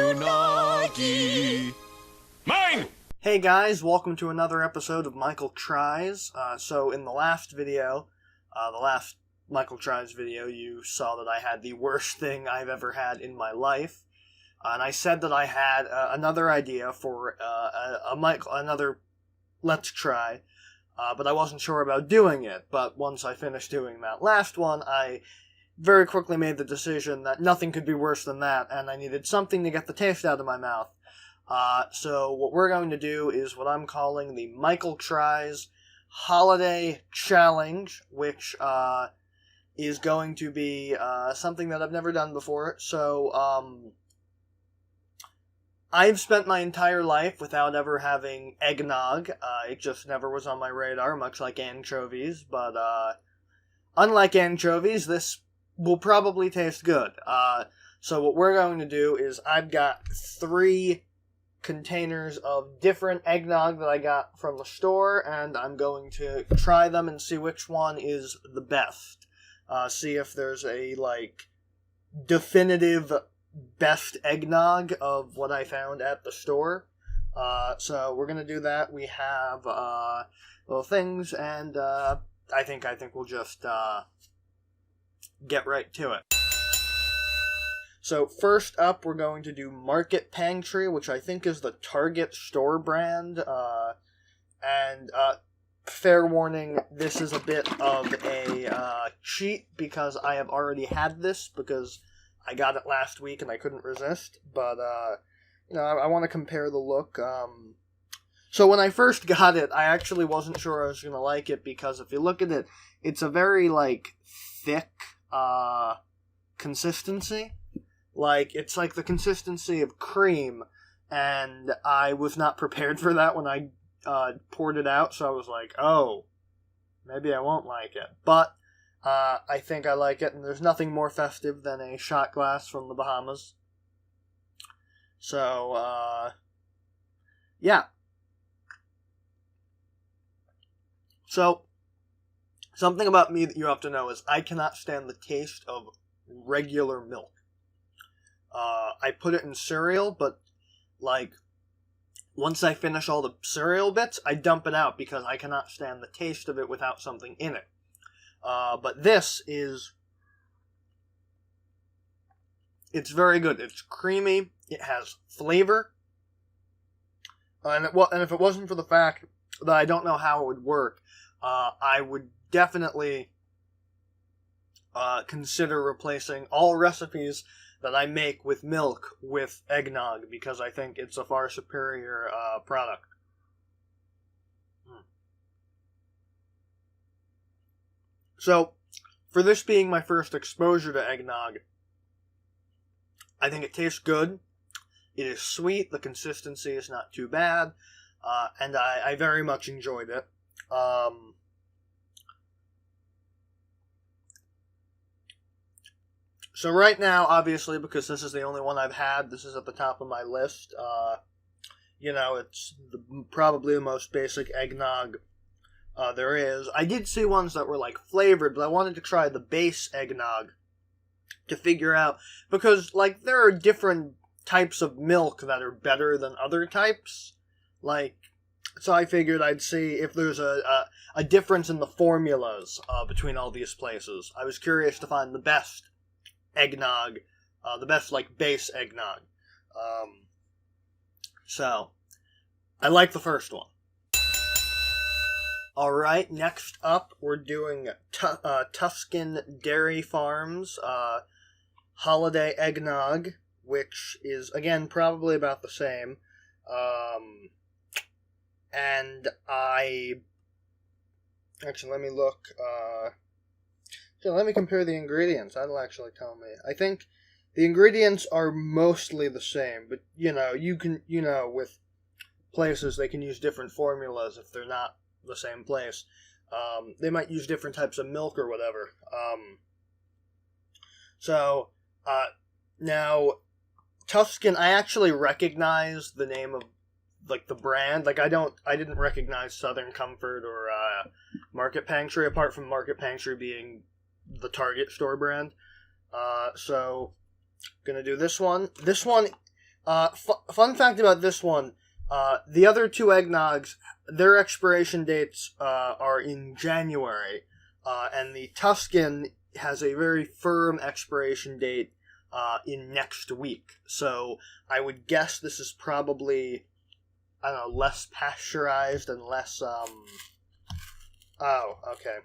Unagi. Mine! Hey guys, welcome to another episode of Michael Tries. So in the last video, the last Michael Tries video, you saw that I had the worst thing I've ever had in my life. And I said that I had another idea for another Let's Try, but I wasn't sure about doing it. But once I finished doing that last one, I very quickly made the decision that nothing could be worse than that, and I needed something to get the taste out of my mouth. So what we're going to do is what I'm calling the Michael Tries Holiday Challenge, which is going to be something that I've never done before. So I've spent my entire life without ever having eggnog. It just never was on my radar, much like anchovies. But unlike anchovies, this will probably taste good. So what we're going to do is I've got 3 containers of different eggnog that I got from the store, and I'm going to try them and see which one is the best. See if there's a, definitive best eggnog of what I found at the store. So we're gonna do that. We have, little things, and, I think we'll just, get right to it. So first up, we're going to do Market Pantry, which I think is the Target store brand. And fair warning, this is a bit of a cheat because I have already had this because I got it last week and I couldn't resist. But I want to compare the look. So when I first got it, I actually wasn't sure I was going to like it because if you look at it, it's a very thick consistency. It's like the consistency of cream, and I was not prepared for that when I poured it out, so I was like, oh, maybe I won't like it. But I think I like it, and there's nothing more festive than a shot glass from the Bahamas. So, yeah. So, something about me that you have to know is I cannot stand the taste of regular milk. I put it in cereal, but, once I finish all the cereal bits, I dump it out because I cannot stand the taste of it without something in it. But this is... It's very good. It's creamy. It has flavor. And if it wasn't for the fact that I don't know how it would work, I would definitely consider replacing all recipes that I make with milk with eggnog because I think it's a far superior product. So, for this being my first exposure to eggnog, I think it tastes good. It is sweet. The consistency is not too bad. And I very much enjoyed it. So right now, obviously, because this is the only one I've had, this is at the top of my list. It's probably the most basic eggnog there is. I did see ones that were, flavored, but I wanted to try the base eggnog to figure out, because, there are different types of milk that are better than other types. So I figured I'd see if there's a difference in the formulas between all these places. I was curious to find the best eggnog, the best base eggnog. So I like the first one. Alright, next up we're doing Tuscan Dairy Farms Holiday Eggnog, which is again probably about the same. And actually let me look. So let me compare the ingredients. That'll actually tell me. I think the ingredients are mostly the same, but, you can, with places, they can use different formulas if they're not the same place. They might use different types of milk or whatever. Now, Tuscan, I actually recognize the name of, the brand. I didn't recognize Southern Comfort or, Market Pantry, apart from Market Pantry being the Target store brand. So, gonna do this one. This one Fun fact about this one, the other two eggnogs, their expiration dates are in January, and the Tuscan has a very firm expiration date in next week. So I would guess this is probably, I don't know, less pasteurized and less, oh, okay.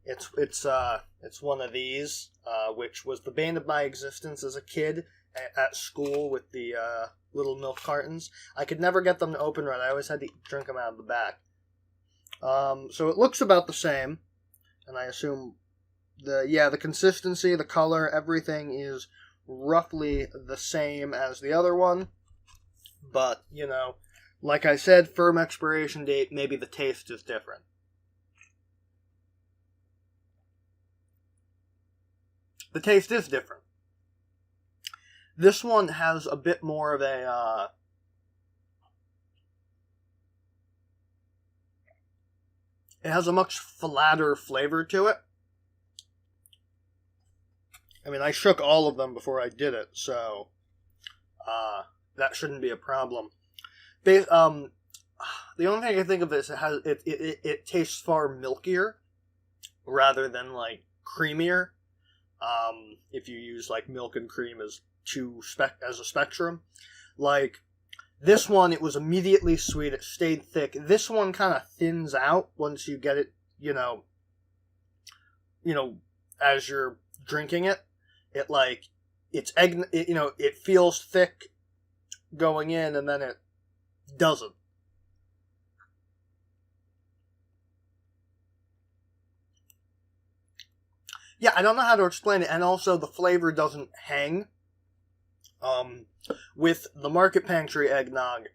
It's one of these, which was the bane of my existence as a kid at school with the little milk cartons. I could never get them to open right. I always had to drink them out of the back. So it looks about the same, and I assume the consistency, the color, everything is roughly the same as the other one. But, you know, like I said, firm expiration date, maybe the taste is different. The taste is different. This one has a bit more of a, it has a much flatter flavor to it. I mean, I shook all of them before I did it, so that shouldn't be a problem. The only thing I can think of is it tastes far milkier rather than like creamier. If you use like milk and cream as a spectrum, like this one, it was immediately sweet. It stayed thick. This one kind of thins out once you get it. You know, as you're drinking it, it feels thick going in, and then it doesn't. Yeah, I don't know how to explain it, and also the flavor doesn't hang. With the Market Pantry eggnog,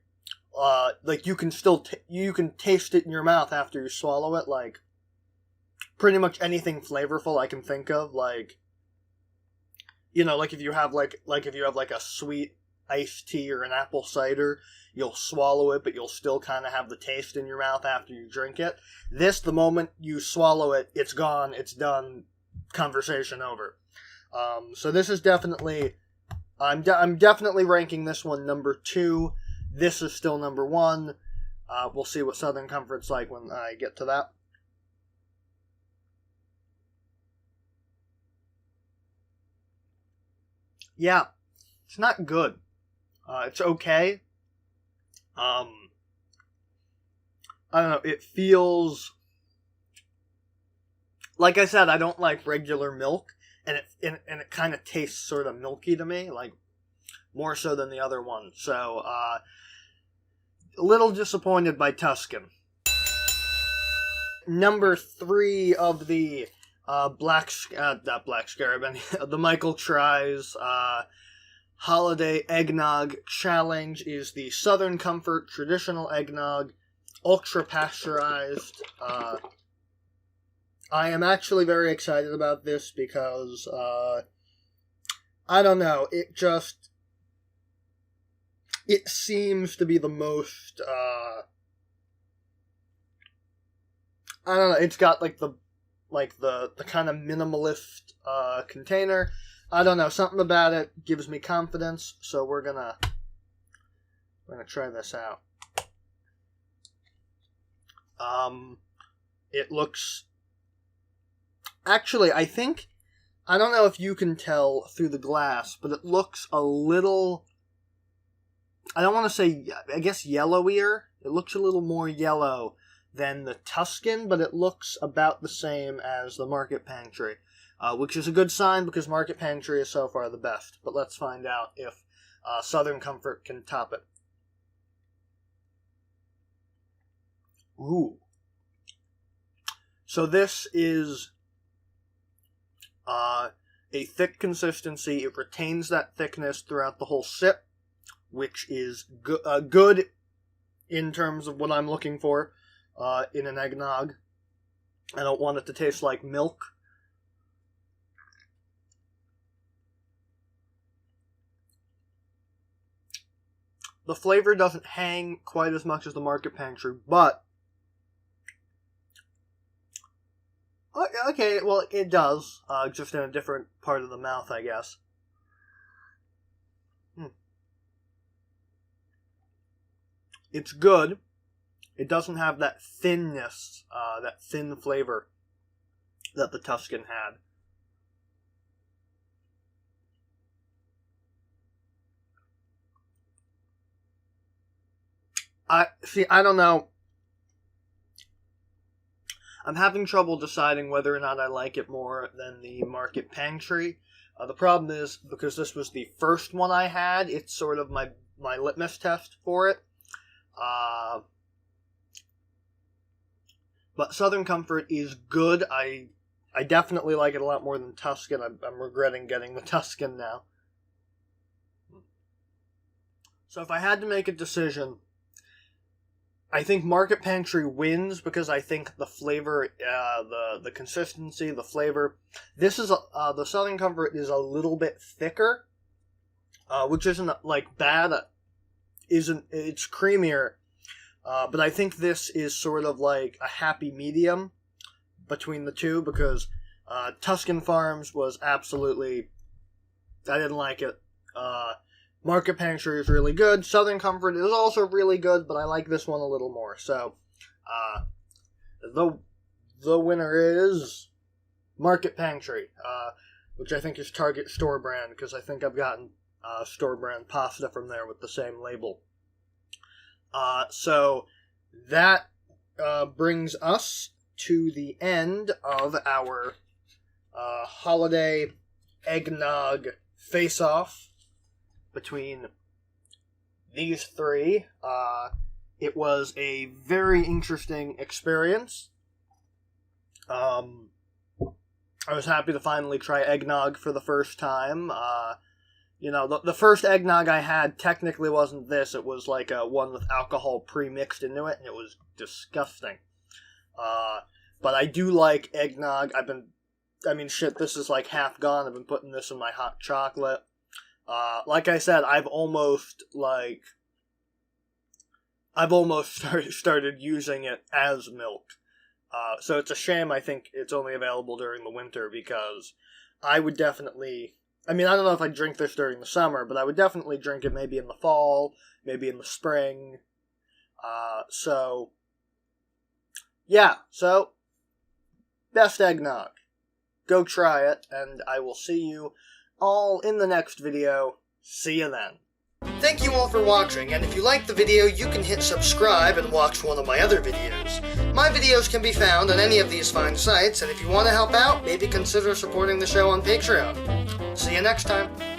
like you can still you can taste it in your mouth after you swallow it. Like pretty much anything flavorful I can think of, like like if you have like a sweet iced tea or an apple cider, you'll swallow it, but you'll still kind of have the taste in your mouth after you drink it. This, the moment you swallow it, it's gone, it's done, conversation over. So this is definitely, I'm definitely ranking this one number 2. This is still number 1. We'll see what Southern Comfort's like when I get to that. Yeah, it's not good. It's okay. I don't know, it feels... Like I said, I don't like regular milk, and it kind of tastes sort of milky to me, like more so than the other one. So, a little disappointed by Tuscan. Number 3 of the not Black Scarab, the Michael Tries Holiday Eggnog Challenge is the Southern Comfort Traditional Eggnog, ultra pasteurized. I am actually very excited about this because, I don't know, it seems to be the most, I don't know, it's got the kind of minimalist, container. I don't know, something about it gives me confidence, so we're gonna try this out. It looks... Actually, I don't know if you can tell through the glass, but it looks a little, I don't want to say, I guess yellowier. It looks a little more yellow than the Tuscan, but it looks about the same as the Market Pantry, which is a good sign because Market Pantry is so far the best. But let's find out if Southern Comfort can top it. Ooh. So this is a thick consistency. It retains that thickness throughout the whole sip, which is good in terms of what I'm looking for in an eggnog. I don't want it to taste like milk. The flavor doesn't hang quite as much as the Market Pantry, but okay, well, it does, just in a different part of the mouth, I guess. It's good. It doesn't have that thinness, that thin flavor that the Tuscan had. I don't know. I'm having trouble deciding whether or not I like it more than the Market Pantry. The problem is, because this was the first one I had, it's sort of my litmus test for it. But Southern Comfort is good. I definitely like it a lot more than Tuscan. I'm regretting getting the Tuscan now. So if I had to make a decision, I think Market Pantry wins because I think the flavor, the consistency, the flavor. This is the Southern Comfort is a little bit thicker, which isn't like bad. It's creamier, but I think this is sort of like a happy medium between the two because Tuscan Farms was absolutely, I didn't like it. Market Pantry is really good. Southern Comfort is also really good, but I like this one a little more. So, the winner is Market Pantry, which I think is Target store brand, because I think I've gotten store brand pasta from there with the same label. So, that brings us to the end of our holiday eggnog face-off between these three. It was a very interesting experience. I was happy to finally try eggnog for the first time. The first eggnog I had technically wasn't this. It was like one with alcohol pre-mixed into it, and it was disgusting. But I do like eggnog. This is like half gone. I've been putting this in my hot chocolate. Like I said, I've almost started using it as milk. So it's a shame I think it's only available during the winter, because I would definitely, I don't know if I'd drink this during the summer, but I would definitely drink it maybe in the fall, maybe in the spring. So best eggnog. Go try it, and I will see you all in the next video. See you then. Thank you all for watching, and if you liked the video, you can hit subscribe and watch one of my other videos. My videos can be found on any of these fine sites, and if you want to help out, maybe consider supporting the show on Patreon. See you next time.